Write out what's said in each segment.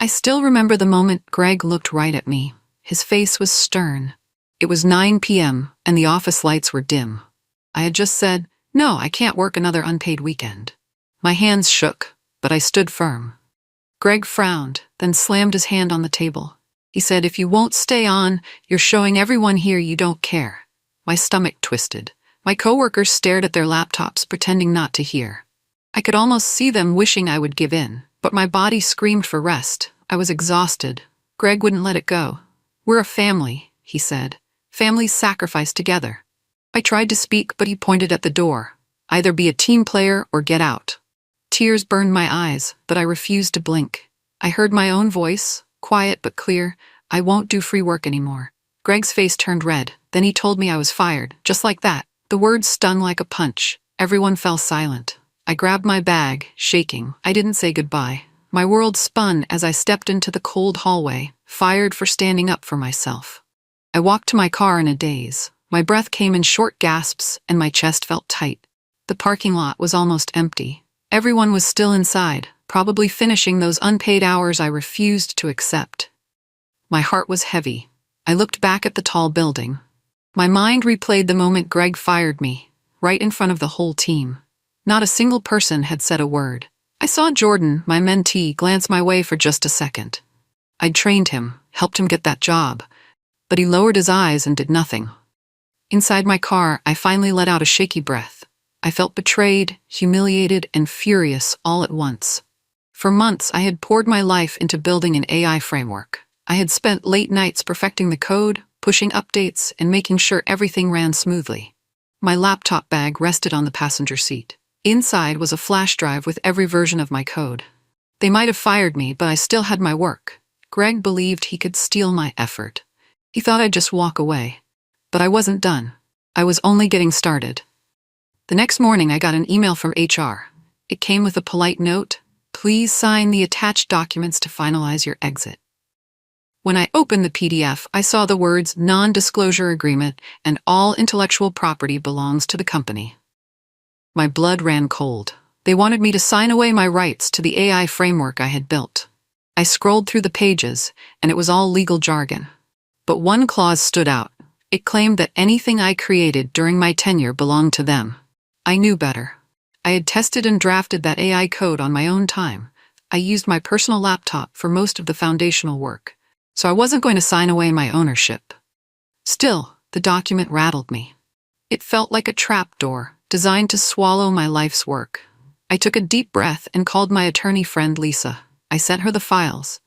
I still remember the moment Greg looked right at me. His face was stern. It was 9 p.m. and the office lights were dim. I had just said, "No, I can't work another unpaid weekend." My hands shook, but I stood firm. Greg frowned, then slammed his hand on the table. He said, "If you won't stay on, you're showing everyone here you don't care." My stomach twisted. My coworkers stared at their laptops, pretending not to hear. I could almost see them wishing I would give in, but my body screamed for rest. I was exhausted. Greg wouldn't let it go. "We're a family," he said. "Families sacrifice together." I tried to speak, but he pointed at the door. "Either be a team player or get out." Tears burned my eyes, but I refused to blink. I heard my own voice, quiet but clear. "I won't do free work anymore." Greg's face turned red. Then he told me I was fired, just like that. The words stung like a punch. Everyone fell silent. I grabbed my bag, shaking. I didn't say goodbye. My world spun as I stepped into the cold hallway, fired for standing up for myself. I walked to my car in a daze. My breath came in short gasps and my chest felt tight. The parking lot was almost empty. Everyone was still inside, probably finishing those unpaid hours I refused to accept. My heart was heavy. I looked back at the tall building. My mind replayed the moment Greg fired me, right in front of the whole team. Not a single person had said a word. I saw Jordan, my mentee, glance my way for just a second. I'd trained him, helped him get that job, but he lowered his eyes and did nothing. Inside my car, I finally let out a shaky breath. I felt betrayed, humiliated, and furious all at once. For months, I had poured my life into building an AI framework. I had spent late nights perfecting the code, pushing updates, and making sure everything ran smoothly. My laptop bag rested on the passenger seat. Inside was a flash drive with every version of my code. They might have fired me, but I still had my work. Greg believed he could steal my effort. He thought I'd just walk away. But I wasn't done. I was only getting started. The next morning, I got an email from HR. It came with a polite note: "Please sign the attached documents to finalize your exit." When I opened the PDF, I saw the words "Non-Disclosure Agreement" and "All intellectual property belongs to the company." My blood ran cold. They wanted me to sign away my rights to the AI framework I had built. I scrolled through the pages, and it was all legal jargon. But one clause stood out. It claimed that anything I created during my tenure belonged to them. I knew better. I had tested and drafted that AI code on my own time. I used my personal laptop for most of the foundational work, so I wasn't going to sign away my ownership. Still, the document rattled me. It felt like a trapdoor, designed to swallow my life's work. I took a deep breath and called my attorney friend Lisa. I sent her the files.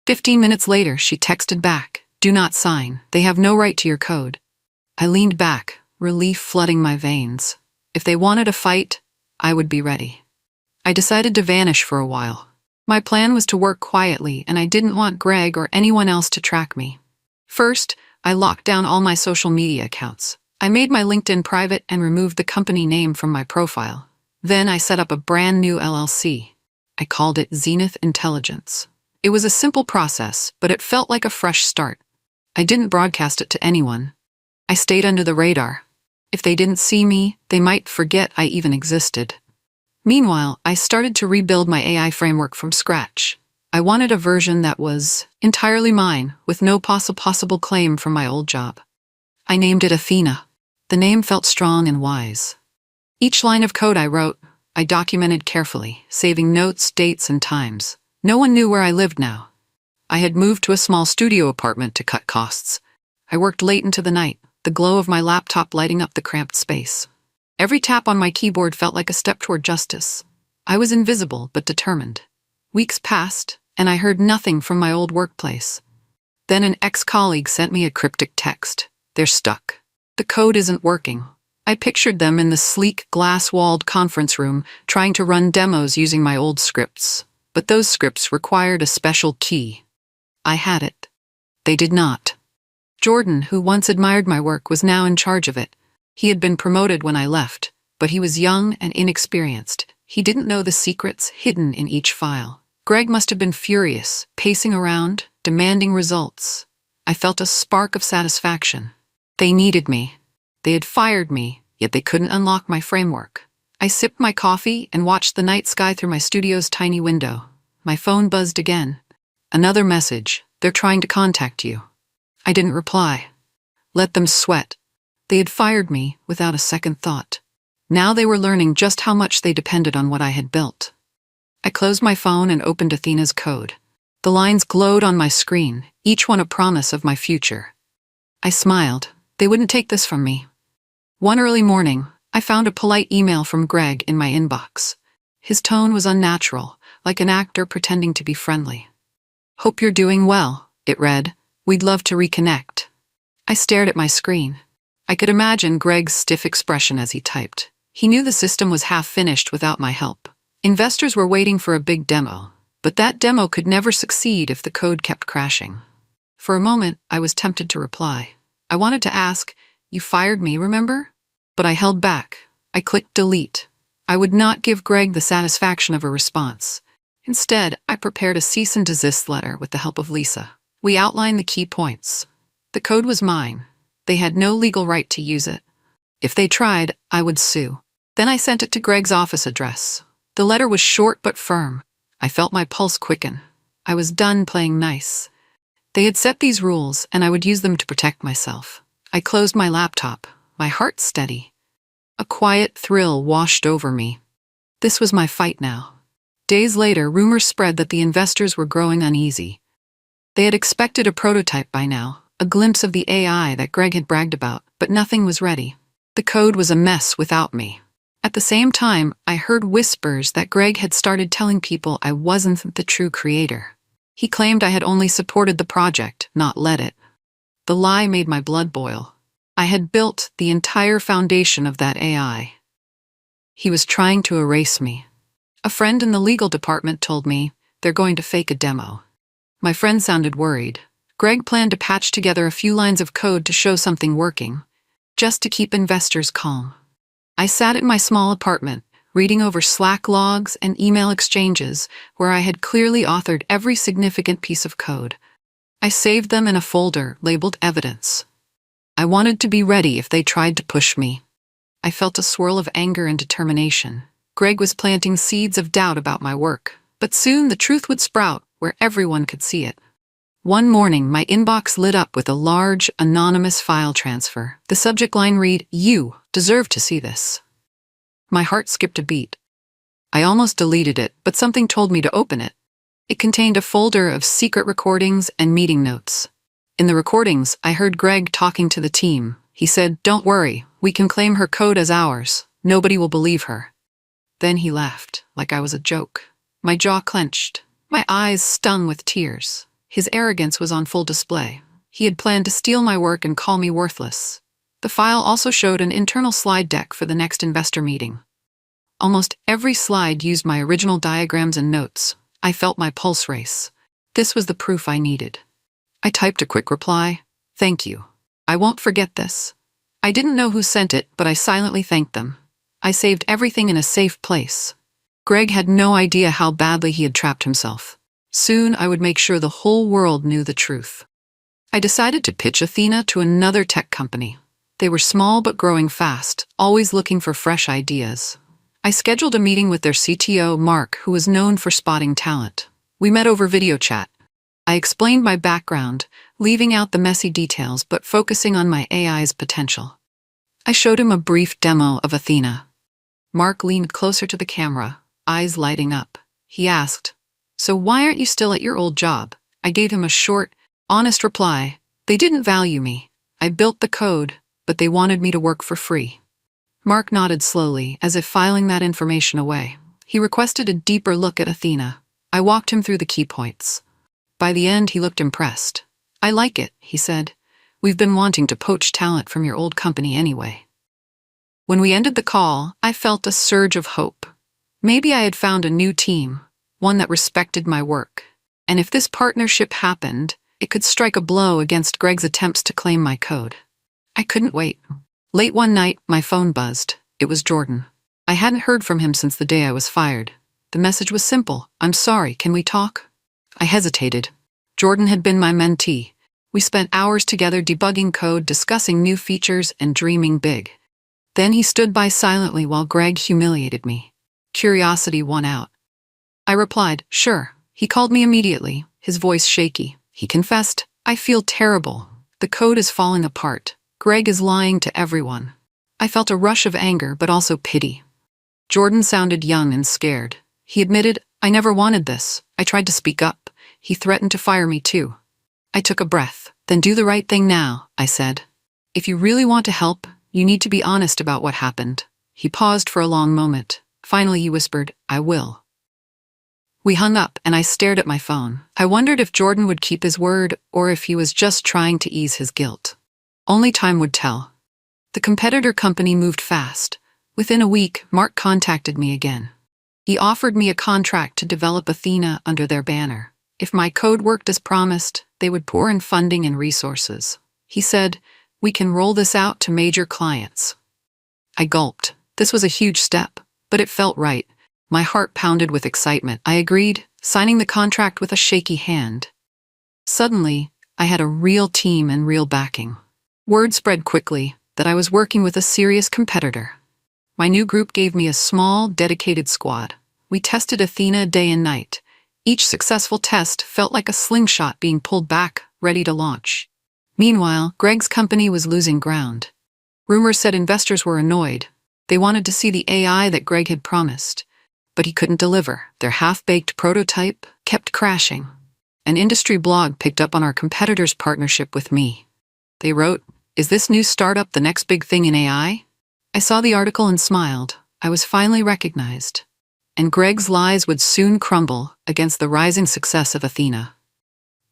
15 minutes later, she texted back, "Do not sign. They have no right to your code." I leaned back, relief flooding my veins. If they wanted a fight, I would be ready. I decided to vanish for a while. My plan was to work quietly, and I didn't want Greg or anyone else to track me. First, I locked down all my social media accounts. I made my LinkedIn private and removed the company name from my profile. Then I set up a brand new LLC. I called it Zenith Intelligence. It was a simple process, but it felt like a fresh start. I didn't broadcast it to anyone. I stayed under the radar. If they didn't see me, they might forget I even existed. Meanwhile, I started to rebuild my AI framework from scratch. I wanted a version that was entirely mine, with no possible claim from my old job. I named it Athena. The name felt strong and wise. Each line of code I wrote, I documented carefully, saving notes, dates, and times. No one knew where I lived now. I had moved to a small studio apartment to cut costs. I worked late into the night, the glow of my laptop lighting up the cramped space. Every tap on my keyboard felt like a step toward justice. I was invisible but determined. Weeks passed, and I heard nothing from my old workplace. Then an ex-colleague sent me a cryptic text. "They're stuck. The code isn't working." I pictured them in the sleek, glass-walled conference room, trying to run demos using my old scripts. But those scripts required a special key. I had it. They did not. Jordan, who once admired my work, was now in charge of it. He had been promoted when I left, but he was young and inexperienced. He didn't know the secrets hidden in each file. Greg must have been furious, pacing around, demanding results. I felt a spark of satisfaction. They needed me. They had fired me, yet they couldn't unlock my framework. I sipped my coffee and watched the night sky through my studio's tiny window. My phone buzzed again. Another message. They're trying to contact you. I didn't reply. Let them sweat. They had fired me without a second thought. Now they were learning just how much they depended on what I had built. I closed my phone and opened Athena's code. The lines glowed on my screen, each one a promise of my future. I smiled. They wouldn't take this from me. One early morning, I found a polite email from Greg in my inbox. His tone was unnatural, like an actor pretending to be friendly. "Hope you're doing well," it read. "We'd love to reconnect." I stared at my screen. I could imagine Greg's stiff expression as he typed. He knew the system was half finished without my help. Investors were waiting for a big demo, but that demo could never succeed if the code kept crashing. For a moment, I was tempted to reply. I wanted to ask, "You fired me, remember?" But I held back. I clicked delete. I would not give Greg the satisfaction of a response. Instead, I prepared a cease and desist letter with the help of Lisa. We outlined the key points. The code was mine. They had no legal right to use it. If they tried, I would sue. Then I sent it to Greg's office address. The letter was short but firm. I felt my pulse quicken. I was done playing nice. They had set these rules, and I would use them to protect myself. I closed my laptop, my heart steady. A quiet thrill washed over me. This was my fight now. Days later, rumors spread that the investors were growing uneasy. They had expected a prototype by now, a glimpse of the AI that Greg had bragged about, but nothing was ready. The code was a mess without me. At the same time, I heard whispers that Greg had started telling people I wasn't the true creator. He claimed I had only supported the project, not led it. The lie made my blood boil. I had built the entire foundation of that AI. He was trying to erase me. A friend in the legal department told me they're going to fake a demo. My friend sounded worried. Greg planned to patch together a few lines of code to show something working, just to keep investors calm. I sat in my small apartment, reading over Slack logs and email exchanges where I had clearly authored every significant piece of code. I saved them in a folder labeled evidence. I wanted to be ready if they tried to push me. I felt a swirl of anger and determination. Greg was planting seeds of doubt about my work, but soon the truth would sprout where everyone could see it. One morning, my inbox lit up with a large, anonymous file transfer. The subject line read, "You deserve to see this." My heart skipped a beat. I almost deleted it, but something told me to open it. It contained a folder of secret recordings and meeting notes. In the recordings, I heard Greg talking to the team. He said, "Don't worry, we can claim her code as ours. Nobody will believe her." Then he laughed, like I was a joke. My jaw clenched. My eyes stung with tears. His arrogance was on full display. He had planned to steal my work and call me worthless. The file also showed an internal slide deck for the next investor meeting. Almost every slide used my original diagrams and notes. I felt my pulse race. This was the proof I needed. I typed a quick reply. "Thank you. I won't forget this." I didn't know who sent it, but I silently thanked them. I saved everything in a safe place. Greg had no idea how badly he had trapped himself. Soon I would make sure the whole world knew the truth. I decided to pitch Athena to another tech company. They were small but growing fast, always looking for fresh ideas. I scheduled a meeting with their CTO, Mark, who was known for spotting talent. We met over video chat. I explained my background, leaving out the messy details but focusing on my AI's potential. I showed him a brief demo of Athena. Mark leaned closer to the camera, eyes lighting up. He asked, "So why aren't you still at your old job?" I gave him a short, honest reply. "They didn't value me. I built the code, but they wanted me to work for free." Mark nodded slowly, as if filing that information away. He requested a deeper look at Athena. I walked him through the key points. By the end, he looked impressed. "I like it," he said. "We've been wanting to poach talent from your old company anyway." When we ended the call, I felt a surge of hope. Maybe I had found a new team, one that respected my work. And if this partnership happened, it could strike a blow against Greg's attempts to claim my code. I couldn't wait. Late one night, my phone buzzed. It was Jordan. I hadn't heard from him since the day I was fired. The message was simple. "I'm sorry, can we talk?" I hesitated. Jordan had been my mentee. We spent hours together debugging code, discussing new features, and dreaming big. Then he stood by silently while Greg humiliated me. Curiosity won out. I replied, "Sure." He called me immediately, his voice shaky. He confessed, "I feel terrible. The code is falling apart. Greg is lying to everyone." I felt a rush of anger, but also pity. Jordan sounded young and scared. He admitted, "I never wanted this. I tried to speak up. He threatened to fire me too." I took a breath. "Then do the right thing now," I said. "If you really want to help, you need to be honest about what happened." He paused for a long moment. Finally, he whispered, "I will." We hung up, and I stared at my phone. I wondered if Jordan would keep his word or if he was just trying to ease his guilt. Only time would tell. The competitor company moved fast. Within a week, Mark contacted me again. He offered me a contract to develop Athena under their banner. If my code worked as promised, they would pour in funding and resources. He said, "We can roll this out to major clients." I gulped. This was a huge step, but it felt right. My heart pounded with excitement. I agreed, signing the contract with a shaky hand. Suddenly, I had a real team and real backing. Word spread quickly that I was working with a serious competitor. My new group gave me a small, dedicated squad. We tested Athena day and night. Each successful test felt like a slingshot being pulled back, ready to launch. Meanwhile, Greg's company was losing ground. Rumors said investors were annoyed. They wanted to see the AI that Greg had promised. But he couldn't deliver. Their half-baked prototype kept crashing. An industry blog picked up on our competitor's partnership with me. They wrote, "Is this new startup the next big thing in AI?" I saw the article and smiled. I was finally recognized. And Greg's lies would soon crumble against the rising success of Athena.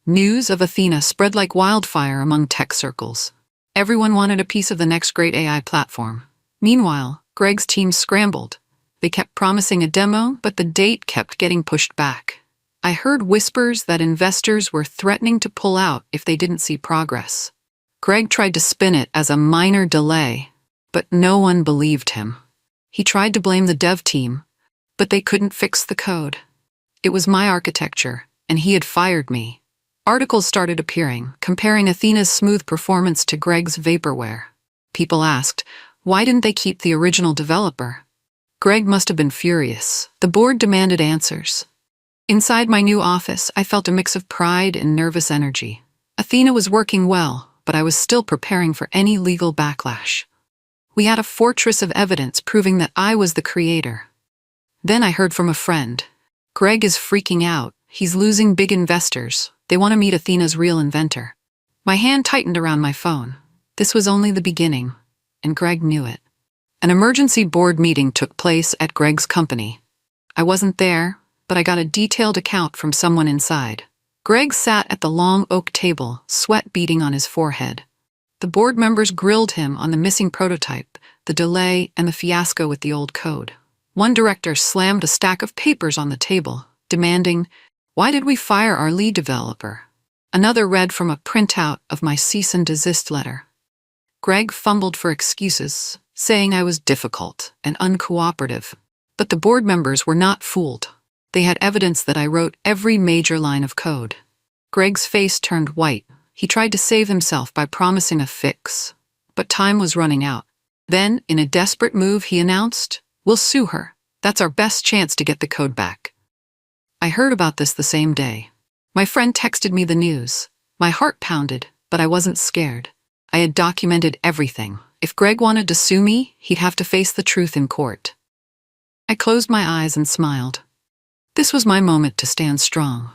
News of Athena spread like wildfire among tech circles. Everyone wanted a piece of the next great AI platform. Meanwhile, Greg's team scrambled. They kept promising a demo, but the date kept getting pushed back. I heard whispers that investors were threatening to pull out if they didn't see progress. Greg tried to spin it as a minor delay, but no one believed him. He tried to blame the dev team, but they couldn't fix the code. It was my architecture, and he had fired me. Articles started appearing, comparing Athena's smooth performance to Greg's vaporware. People asked, why didn't they keep the original developer? Greg must have been furious. The board demanded answers. Inside my new office, I felt a mix of pride and nervous energy. Athena was working well, but I was still preparing for any legal backlash. We had a fortress of evidence proving that I was the creator. Then I heard from a friend. Greg is freaking out. He's losing big investors. They want to meet Athena's real inventor. My hand tightened around my phone. This was only the beginning, and Greg knew it. An emergency board meeting took place at Greg's company. I wasn't there, but I got a detailed account from someone inside. Greg sat at the long oak table, sweat beading on his forehead. The board members grilled him on the missing prototype, the delay, and the fiasco with the old code. One director slammed a stack of papers on the table, demanding, "Why did we fire our lead developer?" Another read from a printout of my cease and desist letter. Greg fumbled for excuses, saying I was difficult and uncooperative. But the board members were not fooled. They had evidence that I wrote every major line of code. Greg's face turned white. He tried to save himself by promising a fix. But time was running out. Then, in a desperate move, he announced, "We'll sue her. That's our best chance to get the code back." I heard about this the same day. My friend texted me the news. My heart pounded, but I wasn't scared. I had documented everything. If Greg wanted to sue me, he'd have to face the truth in court. I closed my eyes and smiled. This was my moment to stand strong.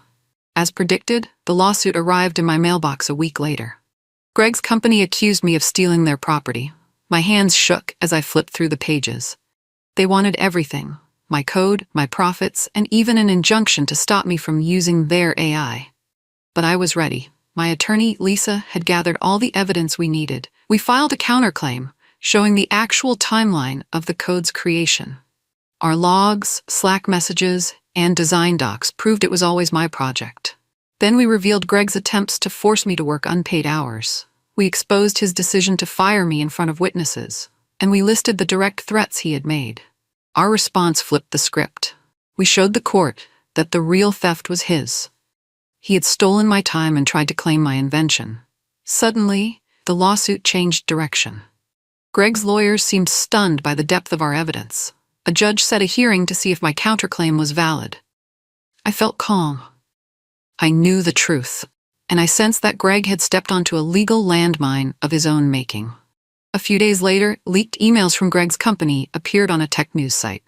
As predicted, the lawsuit arrived in my mailbox a week later. Greg's company accused me of stealing their property. My hands shook as I flipped through the pages. They wanted everything: my code, my profits, and even an injunction to stop me from using their AI. But I was ready. My attorney, Lisa, had gathered all the evidence we needed. We filed a counterclaim, showing the actual timeline of the code's creation. Our logs, Slack messages, and design docs proved it was always my project. Then we revealed Greg's attempts to force me to work unpaid hours. We exposed his decision to fire me in front of witnesses, and we listed the direct threats he had made. Our response flipped the script. We showed the court that the real theft was his. He had stolen my time and tried to claim my invention. Suddenly, the lawsuit changed direction. Greg's lawyers seemed stunned by the depth of our evidence. A judge set a hearing to see if my counterclaim was valid. I felt calm. I knew the truth, and I sensed that Greg had stepped onto a legal landmine of his own making. A few days later, leaked emails from Greg's company appeared on a tech news site.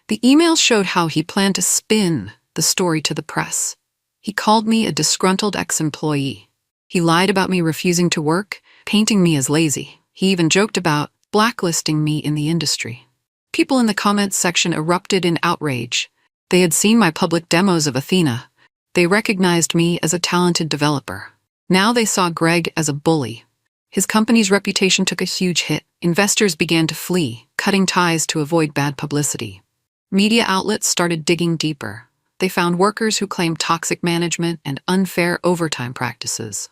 The emails showed how he planned to spin the story to the press. He called me a disgruntled ex-employee. He lied about me refusing to work, painting me as lazy. He even joked about blacklisting me in the industry. People in the comments section erupted in outrage. They had seen my public demos of Athena. They recognized me as a talented developer. Now they saw Greg as a bully. His company's reputation took a huge hit. Investors began to flee, cutting ties to avoid bad publicity. Media outlets started digging deeper. They found workers who claimed toxic management and unfair overtime practices.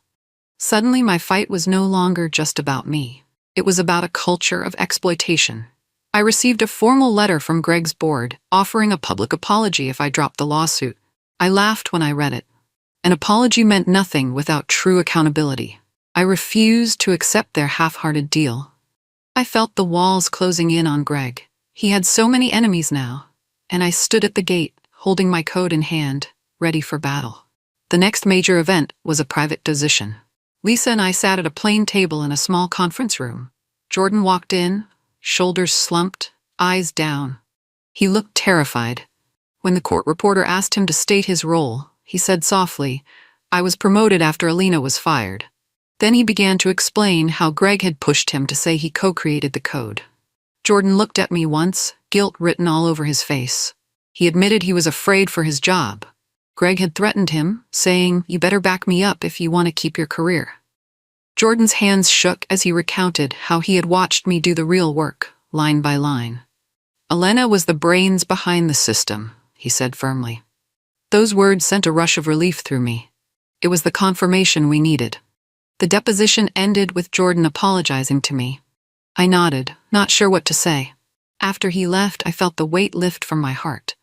Suddenly, my fight was no longer just about me. It was about a culture of exploitation. I received a formal letter from Greg's board offering a public apology if I dropped the lawsuit. I laughed when I read it. An apology meant nothing without true accountability. I refused to accept their half-hearted deal. I felt the walls closing in on Greg. He had so many enemies now, and I stood at the gate, holding my code in hand, ready for battle. The next major event was a private decision. Lisa and I sat at a plain table in a small conference room. Jordan walked in, shoulders slumped, eyes down. He looked terrified. When the court reporter asked him to state his role, he said softly, "I was promoted after Alina was fired." Then he began to explain how Greg had pushed him to say he co-created the code. Jordan looked at me once, guilt written all over his face. He admitted he was afraid for his job. Greg had threatened him, saying, "You better back me up if you want to keep your career." Jordan's hands shook as he recounted how he had watched me do the real work, line by line. "Alina was the brains behind the system," he said firmly. Those words sent a rush of relief through me. It was the confirmation we needed. The deposition ended with Jordan apologizing to me. I nodded, not sure what to say. After he left, I felt the weight lift from my heart.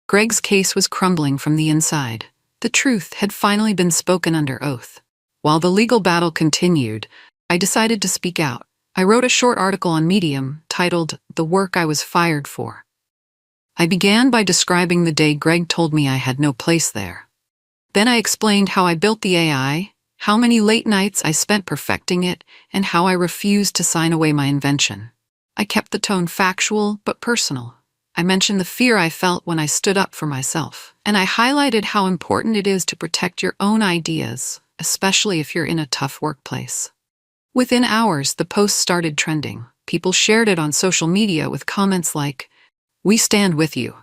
Greg's case was crumbling from the inside. The truth had finally been spoken under oath. While the legal battle continued, I decided to speak out. I wrote a short article on Medium titled "The Work I Was Fired For." I began by describing the day Greg told me I had no place there. Then I explained how I built the AI, how many late nights I spent perfecting it, and how I refused to sign away my invention. I kept the tone factual but personal. I mentioned the fear I felt when I stood up for myself, and I highlighted how important it is to protect your own ideas, especially if you're in a tough workplace. Within hours, the post started trending. People shared it on social media with comments like, "We stand with you."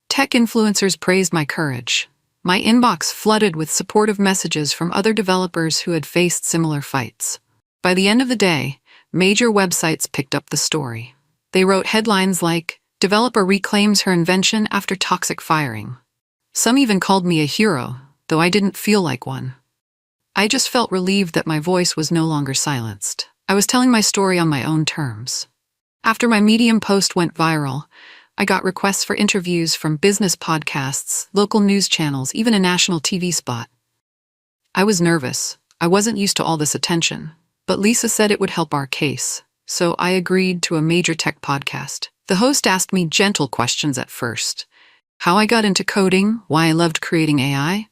Tech influencers praised my courage. My inbox flooded with supportive messages from other developers who had faced similar fights. By the end of the day, major websites picked up the story. They wrote headlines like, "Developer reclaims her invention after toxic firing." Some even called me a hero, though I didn't feel like one. I just felt relieved that my voice was no longer silenced. I was telling my story on my own terms. After my Medium post went viral, I got requests for interviews from business podcasts, local news channels, even a national TV spot. I was nervous. I wasn't used to all this attention, but Lisa said it would help our case, so I agreed to a major tech podcast. The host asked me gentle questions at first. How I got into coding, why I loved creating AI.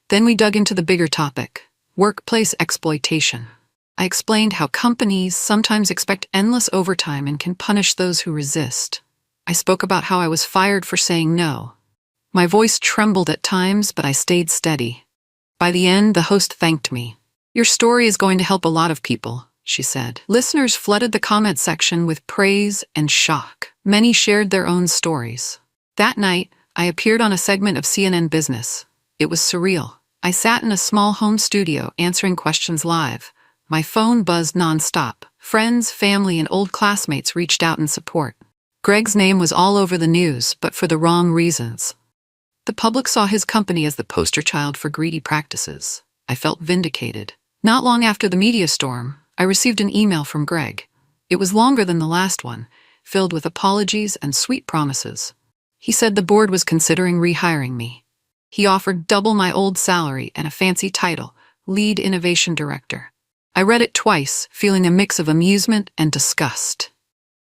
Then we dug into the bigger topic, workplace exploitation. I explained how companies sometimes expect endless overtime and can punish those who resist. I spoke about how I was fired for saying no. My voice trembled at times, but I stayed steady. By the end, the host thanked me. "Your story is going to help a lot of people," she said. Listeners flooded the comment section with praise and shock. Many shared their own stories. That night, I appeared on a segment of CNN Business. It was surreal. I sat in a small home studio answering questions live. My phone buzzed nonstop. Friends, family, and old classmates reached out in support. Greg's name was all over the news, but for the wrong reasons. The public saw his company as the poster child for greedy practices. I felt vindicated. Not long after the media storm, I received an email from Greg. It was longer than the last one, filled with apologies and sweet promises. He said the board was considering rehiring me. He offered double my old salary and a fancy title, Lead Innovation Director. I read it twice, feeling a mix of amusement and disgust.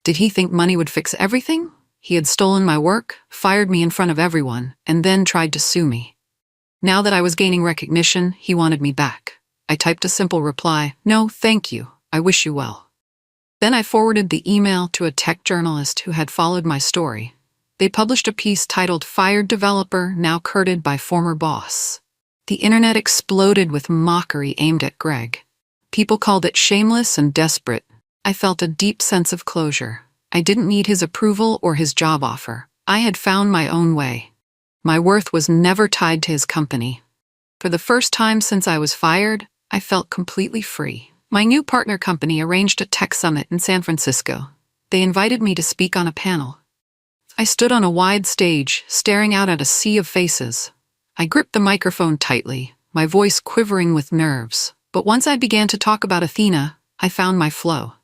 Did he think money would fix everything? He had stolen my work, fired me in front of everyone, and then tried to sue me. Now that I was gaining recognition, he wanted me back. I typed a simple reply, "No, thank you. I wish you well." Then I forwarded the email to a tech journalist who had followed my story. They published a piece titled "Fired Developer Now Courted by Former Boss." The internet exploded with mockery aimed at Greg. People called it shameless and desperate. I felt a deep sense of closure. I didn't need his approval or his job offer. I had found my own way. My worth was never tied to his company. For the first time since I was fired, I felt completely free. My new partner company arranged a tech summit in San Francisco. They invited me to speak on a panel. I stood on a wide stage, staring out at a sea of faces. I gripped the microphone tightly, my voice quivering with nerves. But once I began to talk about Athena, I found my flow.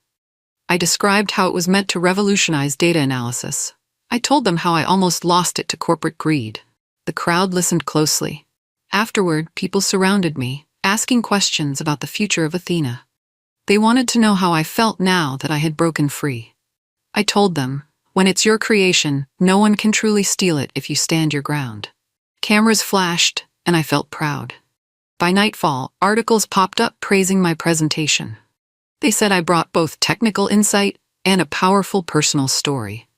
I described how it was meant to revolutionize data analysis. I told them how I almost lost it to corporate greed. The crowd listened closely. Afterward, people surrounded me, asking questions about the future of Athena. They wanted to know how I felt now that I had broken free. I told them, when it's your creation, no one can truly steal it if you stand your ground. Cameras flashed, and I felt proud. By nightfall, articles popped up praising my presentation. They said I brought both technical insight and a powerful personal story.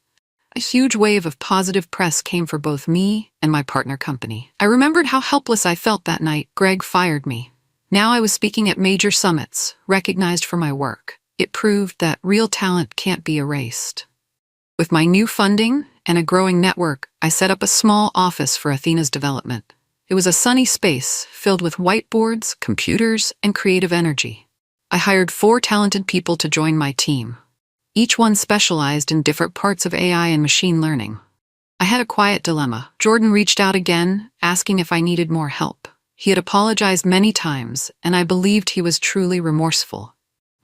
A huge wave of positive press came for both me and my partner company. I remembered how helpless I felt that night. Greg fired me. Now I was speaking at major summits, recognized for my work. It proved that real talent can't be erased. With my new funding and a growing network, I set up a small office for Athena's development. It was a sunny space filled with whiteboards, computers, and creative energy. I hired 4 talented people to join my team. Each one specialized in different parts of AI and machine learning. I had a quiet dilemma. Jordan reached out again, asking if I needed more help. He had apologized many times, and I believed he was truly remorseful.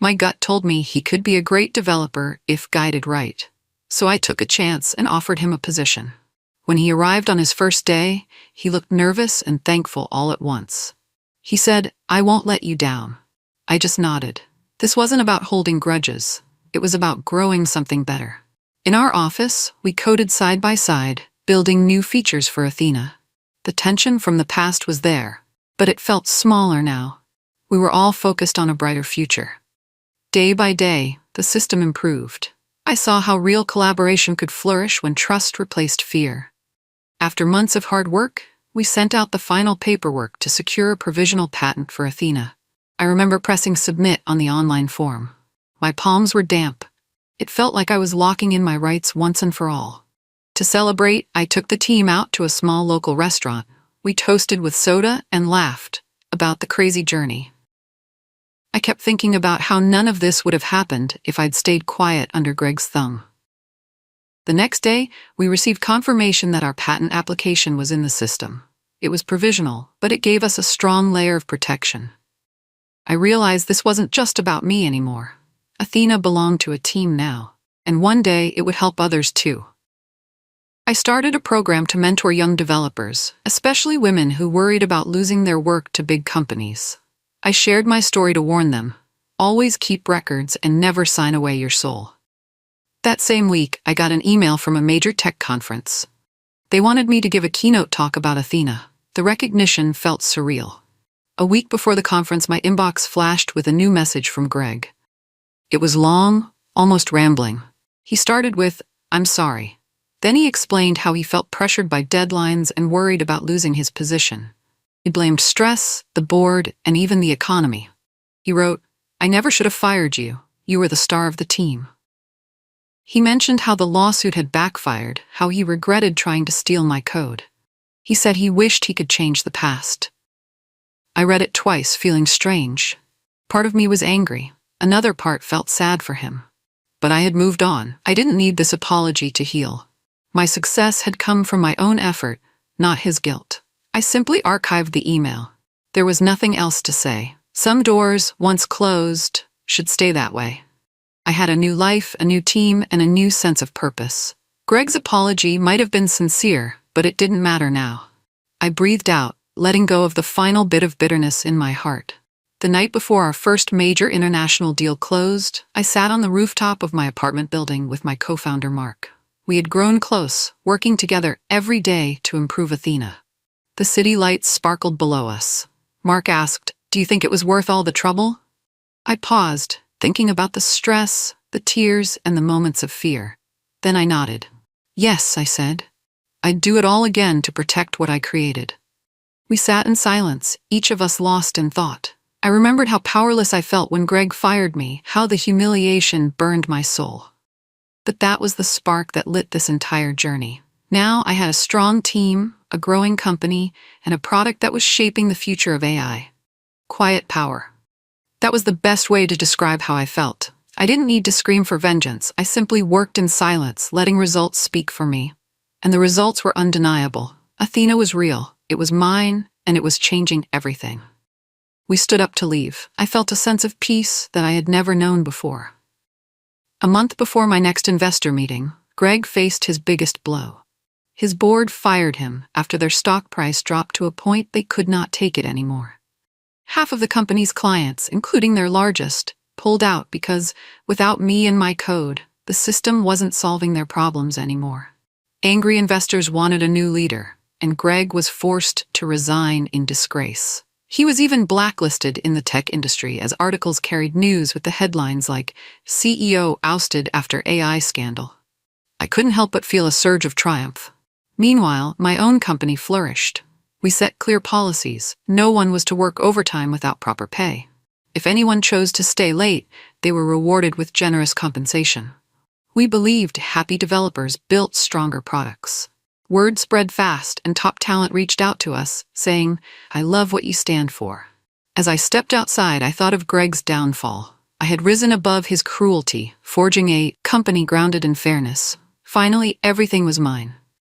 My gut told me he could be a great developer if guided right. So I took a chance and offered him a position. When he arrived on his first day, he looked nervous and thankful all at once. He said, "I won't let you down." I just nodded. This wasn't about holding grudges. It was about growing something better. In our office, we coded side by side, building new features for Athena. The tension from the past was there, but it felt smaller now. We were all focused on a brighter future. Day by day, the system improved. I saw how real collaboration could flourish when trust replaced fear. After months of hard work, we sent out the final paperwork to secure a provisional patent for Athena. I remember pressing submit on the online form. My palms were damp. It felt like I was locking in my rights once and for all. To celebrate, I took the team out to a small local restaurant. We toasted with soda and laughed about the crazy journey. I kept thinking about how none of this would have happened if I'd stayed quiet under Greg's thumb. The next day, we received confirmation that our patent application was in the system. It was provisional, but it gave us a strong layer of protection. I realized this wasn't just about me anymore. Athena belonged to a team now, and one day it would help others too. I started a program to mentor young developers, especially women who worried about losing their work to big companies. I shared my story to warn them, always keep records and never sign away your soul. That same week, I got an email from a major tech conference. They wanted me to give a keynote talk about Athena. The recognition felt surreal. A week before the conference, my inbox flashed with a new message from Greg. It was long, almost rambling. He started with, "I'm sorry." Then he explained how he felt pressured by deadlines and worried about losing his position. He blamed stress, the board, and even the economy. He wrote, "I never should have fired you. You were the star of the team." He mentioned how the lawsuit had backfired, how he regretted trying to steal my code. He said he wished he could change the past. I read it twice, feeling strange. Part of me was angry. Another part felt sad for him. But I had moved on. I didn't need this apology to heal. My success had come from my own effort, not his guilt. I simply archived the email. There was nothing else to say. Some doors, once closed, should stay that way. I had a new life, a new team, and a new sense of purpose. Greg's apology might have been sincere, but it didn't matter now. I breathed out, letting go of the final bit of bitterness in my heart. The night before our first major international deal closed, I sat on the rooftop of my apartment building with my co-founder Mark. We had grown close, working together every day to improve Athena. The city lights sparkled below us. Mark asked, "Do you think it was worth all the trouble?" I paused, thinking about the stress, the tears, and the moments of fear. Then I nodded. "Yes," I said. "I'd do it all again to protect what I created." We sat in silence, each of us lost in thought. I remembered how powerless I felt when Greg fired me, how the humiliation burned my soul. But that was the spark that lit this entire journey. Now I had a strong team, a growing company, and a product that was shaping the future of AI. Quiet power. That was the best way to describe how I felt. I didn't need to scream for vengeance. I simply worked in silence, letting results speak for me. And the results were undeniable. Athena was real. It was mine, and it was changing everything. We stood up to leave. I felt a sense of peace that I had never known before. A month before my next investor meeting, Greg faced his biggest blow. His board fired him after their stock price dropped to a point they could not take it anymore. Half of the company's clients, including their largest, pulled out because, without me and my code, the system wasn't solving their problems anymore. Angry investors wanted a new leader, and Greg was forced to resign in disgrace. He was even blacklisted in the tech industry as articles carried news with the headlines like, "CEO ousted after AI scandal." I couldn't help but feel a surge of triumph. Meanwhile, my own company flourished. We set clear policies. No one was to work overtime without proper pay. If anyone chose to stay late, they were rewarded with generous compensation. We believed happy developers built stronger products. Word spread fast, and top talent reached out to us, saying, "I love what you stand for." As I stepped outside, I thought of Greg's downfall. I had risen above his cruelty, forging a company grounded in fairness. Finally, everything was mine.